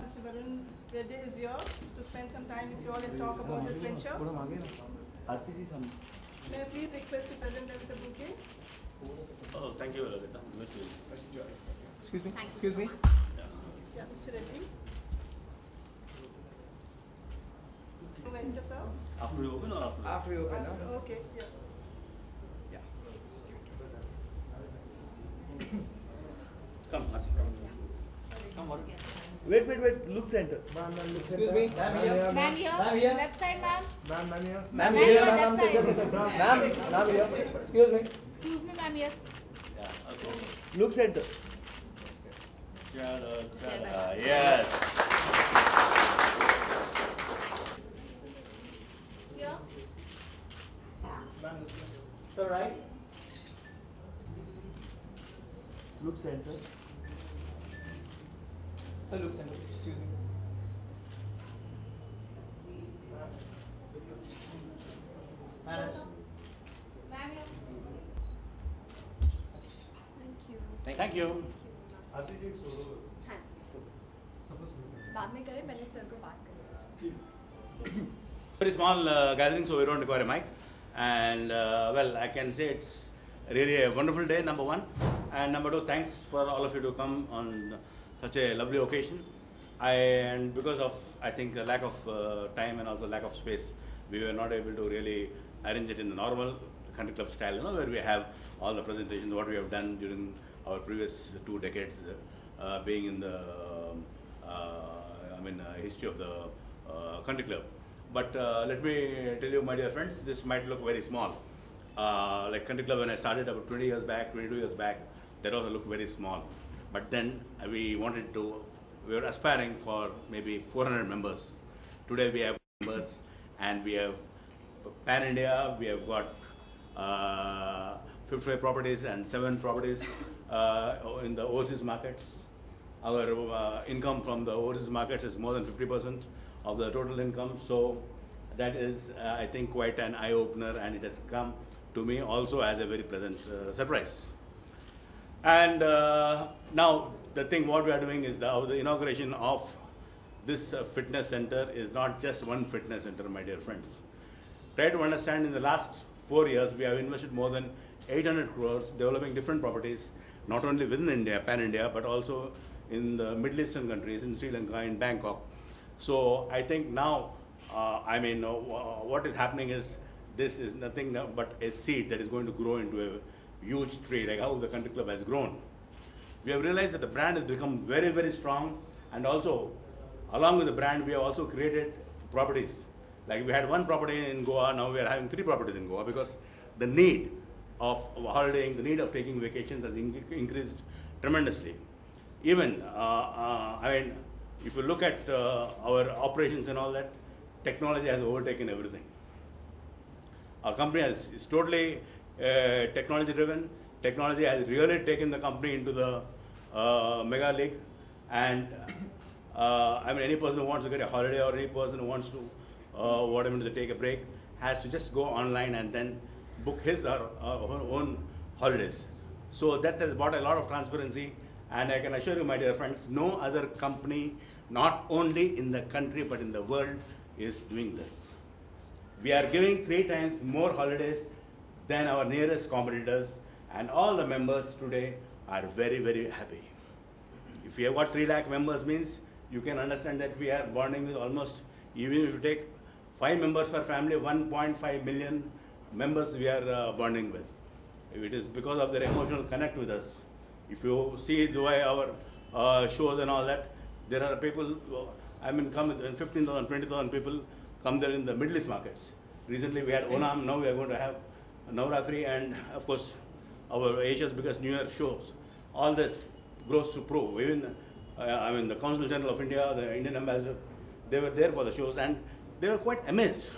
Mr. Varun Reddy is here to spend some time with you all and talk about this venture. May I please request to present them with the bouquet? Oh, thank you, Lalita. Excuse me. Thank you Excuse so me. much. Yeah, Mr. Reddy. Venture, sir? After we open or after? After we open, no? Okay, yeah. Yeah. Come, Harsh. Come on. Wait, look center. Excuse me. Ma'am here. Left side, ma'am. Ma'am here. Ma'am here. Left side. Ma'am here. Excuse me. Excuse me, ma'am. Yes. Yeah, okay. Look center. Yes. Here. Sir, right? Look center. Sir, look center. Excuse me. Manage. Ma'am here. Thank you. बाद में करें पहले sir को बात करें. Very small gathering, so we don't require a mic. And well, I can say it's really a wonderful day, number one. And number two, thanks for all of you to come on such a lovely occasion. And because of, I think, a lack of time and also lack of space, we were not able to really arrange it in the normal country club style, where we have all the presentations, what we have done during our previous 2 decades, being in the history of the country club. But let me tell you, my dear friends, this might look very small. Like country club, when I started about 20 years back, 22 years back, that also looked very small. But then we were aspiring for maybe 400 members. Today we have members, and we have Pan India. We have got 55 properties and 7 properties in the overseas markets. Our income from the overseas markets is more than 50% of the total income. So that is, I think, quite an eye-opener, and it has come to me also as a very pleasant surprise. And now the thing what we are doing is the inauguration of this fitness center is not just one fitness center, my dear friends. Try to understand, in the last 4 years, we have invested more than 800 crores developing different properties, not only within India, Pan-India, but also in the Middle Eastern countries, in Sri Lanka, in Bangkok. So I think now, what is happening is, this is nothing but a seed that is going to grow into a huge tree, like how the country club has grown. We have realized that the brand has become very, very strong, and also, along with the brand, we have also created properties. Like we had 1 property in Goa, now we are having 3 properties in Goa, because the need of holidaying, the need of taking vacations has increased tremendously. Even, if you look at our operations and all that, technology has overtaken everything. Our company is totally technology driven. Technology has really taken the company into the mega league. And any person who wants to get a holiday, or any person who wants to to take a break, has to just go online and then book his or her own holidays. So that has brought a lot of transparency. And I can assure you, my dear friends, no other company, not only in the country but in the world, is doing this. We are giving 3 times more holidays than our nearest competitors, and all the members today are very, very happy. If we have got 3 lakh members, means you can understand that we are bonding with almost, even if you take 5 members per family, 1.5 million members we are bonding with. It is because of their emotional connect with us. If you see our shows and all that, there are people, come with 15,000, 20,000 people come there in the Middle East markets. Recently we had Onam, now we are going to have Navratri, and of course our Asia's biggest New Year shows. All this grows to prove. Even the Consul General of India, the Indian ambassador, they were there for the shows, and they were quite amazed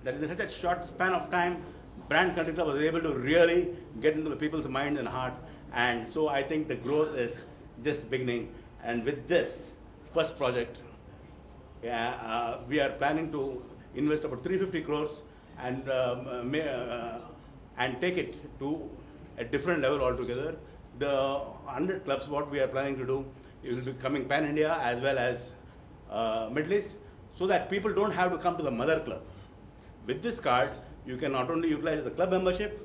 that in such a short span of time, Brand Country Club was able to really get into the people's mind and heart. And so I think the growth is just beginning. And with this first project, we are planning to invest about 350 crores and take it to a different level altogether. The 100 clubs, what we are planning to do It will be coming pan-India as well as Middle East, so that people don't have to come to the mother club. With this card, you can not only utilize the club membership,